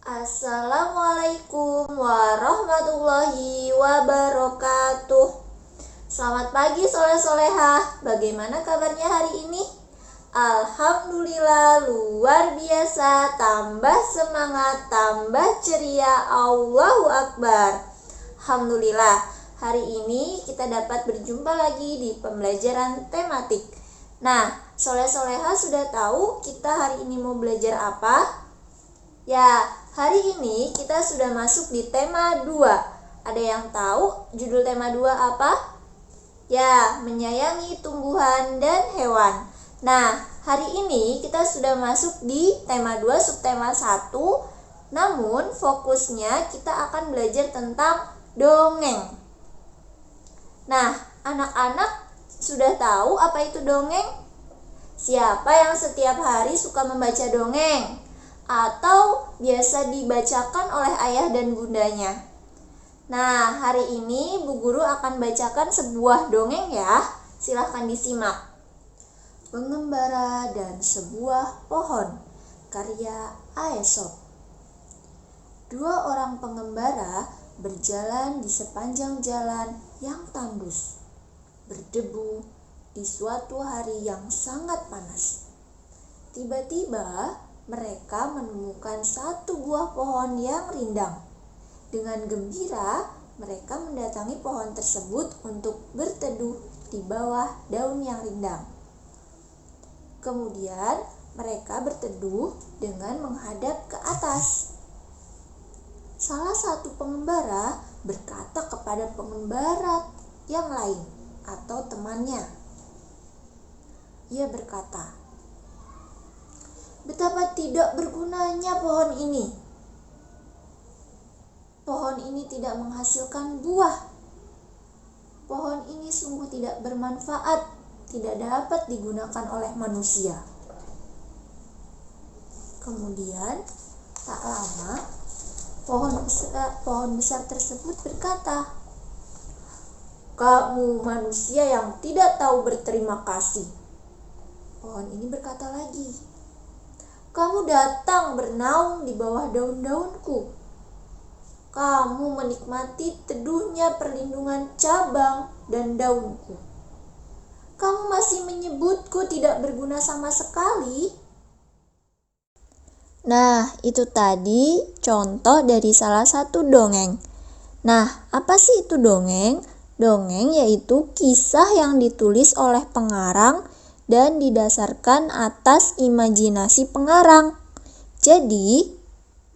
Assalamualaikum warahmatullahi wabarakatuh. Selamat pagi soleh-solehah. Bagaimana kabarnya hari ini? Alhamdulillah luar biasa. Tambah semangat, tambah ceria. Allahu Akbar. Alhamdulillah, hari ini kita dapat berjumpa lagi di pembelajaran tematik. Nah, soleh-solehah sudah tahu kita hari ini mau belajar apa? Ya, hari ini kita sudah masuk di tema 2. Ada yang tahu judul tema 2 apa? Ya, menyayangi tumbuhan dan hewan. Nah, hari ini kita sudah masuk di tema 2 subtema 1. Namun fokusnya kita akan belajar tentang dongeng. Nah, anak-anak sudah tahu apa itu dongeng? Siapa yang setiap hari suka membaca dongeng? Atau biasa dibacakan oleh ayah dan bundanya. Nah, hari ini Bu Guru akan bacakan sebuah dongeng ya. Silahkan disimak. Pengembara dan sebuah pohon, karya Aesop. 2 orang pengembara berjalan di sepanjang jalan yang tandus, berdebu di suatu hari yang sangat panas. Tiba-tiba mereka menemukan satu buah pohon yang rindang. Dengan gembira, mereka mendatangi pohon tersebut untuk berteduh di bawah daun yang rindang. Kemudian, mereka berteduh dengan menghadap ke atas. Salah satu pengembara berkata kepada pengembara yang lain atau temannya. Ia berkata, "Betapa tidak bergunanya pohon ini. Pohon ini tidak menghasilkan buah. Pohon ini sungguh tidak bermanfaat, tidak dapat digunakan oleh manusia." Kemudian, tak lama, pohon besar tersebut berkata, "Kamu manusia yang tidak tahu berterima kasih." Pohon ini berkata lagi, "Kamu datang bernaung di bawah daun-daunku. Kamu menikmati teduhnya perlindungan cabang dan daunku. Kamu masih menyebutku tidak berguna sama sekali." Nah, itu tadi contoh dari salah satu dongeng. Nah, apa sih itu dongeng? Dongeng yaitu kisah yang ditulis oleh pengarang dan didasarkan atas imajinasi pengarang. Jadi,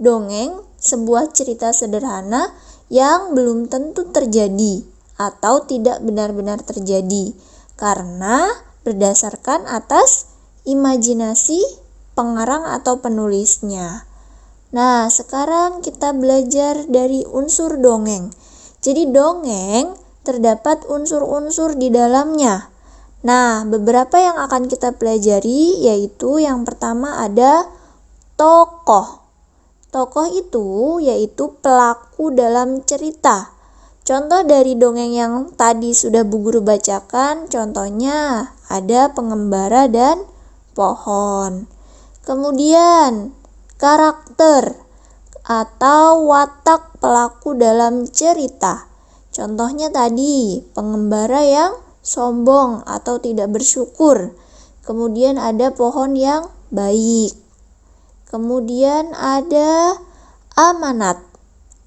dongeng sebuah cerita sederhana yang belum tentu terjadi atau tidak benar-benar terjadi karena berdasarkan atas imajinasi pengarang atau penulisnya. Nah, sekarang kita belajar dari unsur dongeng. Jadi, dongeng terdapat unsur-unsur di dalamnya. Nah, beberapa yang akan kita pelajari yaitu yang pertama ada tokoh. Tokoh itu yaitu pelaku dalam cerita. Contoh dari dongeng yang tadi sudah Bu Guru bacakan, contohnya ada pengembara dan pohon. Kemudian, karakter atau watak pelaku dalam cerita. Contohnya tadi, pengembara yang sombong atau tidak bersyukur. Kemudian ada pohon yang baik. Kemudian ada amanat.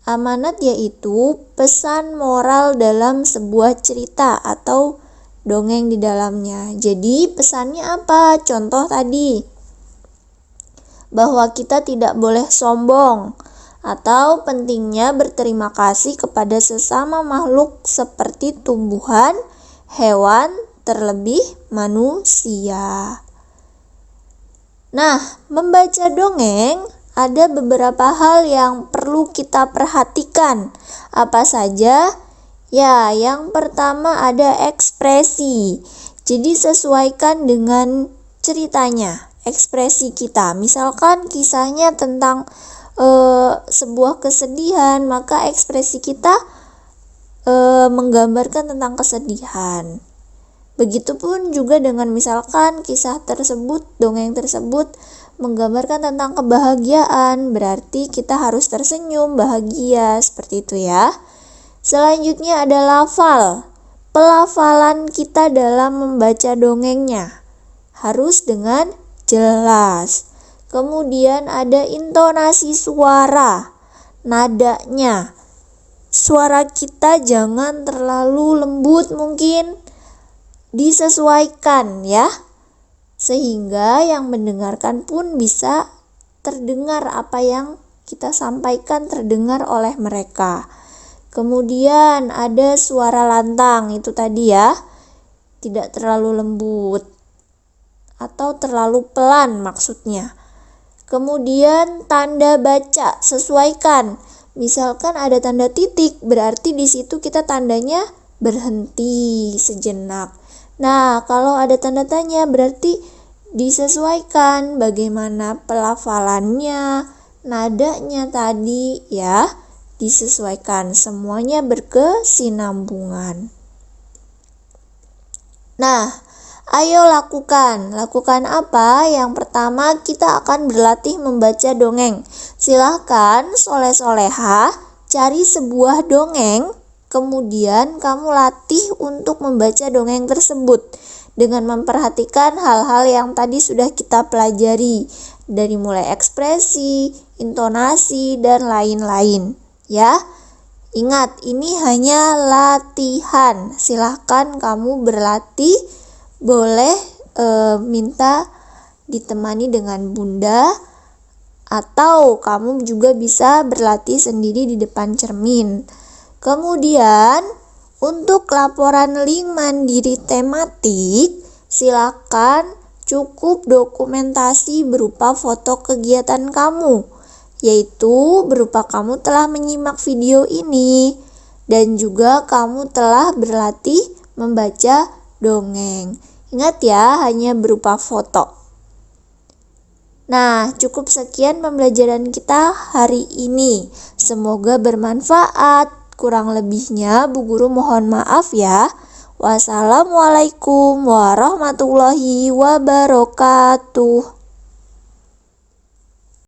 Amanat yaitu pesan moral dalam sebuah cerita atau dongeng di dalamnya. Jadi pesannya apa? Contoh tadi, bahwa kita tidak boleh sombong atau pentingnya berterima kasih kepada sesama makhluk seperti tumbuhan, hewan, terlebih manusia. Nah, membaca dongeng ada beberapa hal yang perlu kita perhatikan. Apa saja? Ya, yang pertama ada ekspresi. Jadi sesuaikan dengan ceritanya, ekspresi kita. Misalkan kisahnya tentang sebuah kesedihan, maka ekspresi kita menggambarkan tentang kesedihan. Begitupun juga dengan misalkan kisah tersebut, dongeng tersebut menggambarkan tentang kebahagiaan, berarti kita harus tersenyum, bahagia, seperti itu ya. Selanjutnya ada lafal. Pelafalan kita dalam membaca dongengnya harus dengan jelas. Kemudian ada intonasi suara, nadanya. Suara kita jangan terlalu lembut, mungkin disesuaikan ya, sehingga yang mendengarkan pun bisa terdengar apa yang kita sampaikan, terdengar oleh mereka. Kemudian ada suara lantang, itu tadi ya, tidak terlalu lembut atau terlalu pelan maksudnya. Kemudian tanda baca, sesuaikan. Misalkan ada tanda titik, berarti di situ kita tandanya berhenti sejenak. Nah, kalau ada tanda tanya berarti disesuaikan bagaimana pelafalannya, nadanya tadi ya, disesuaikan, semuanya berkesinambungan. Nah, ayo lakukan. Lakukan apa? Yang pertama, kita akan berlatih membaca dongeng. Silahkan soleh-soleha cari sebuah dongeng, kemudian kamu latih untuk membaca dongeng tersebut dengan memperhatikan hal-hal yang tadi sudah kita pelajari, dari mulai ekspresi, intonasi, dan lain-lain. Ya, ingat, ini hanya latihan. Silahkan kamu berlatih. Boleh minta ditemani dengan bunda, atau kamu juga bisa berlatih sendiri di depan cermin. Kemudian untuk laporan link mandiri tematik, silakan cukup dokumentasi berupa foto kegiatan kamu, yaitu berupa kamu telah menyimak video ini dan juga kamu telah berlatih membaca dongeng. Ingat ya, hanya berupa foto. Nah, cukup sekian pembelajaran kita hari ini. Semoga bermanfaat. Kurang lebihnya Bu Guru mohon maaf ya. Wassalamualaikum warahmatullahi wabarakatuh.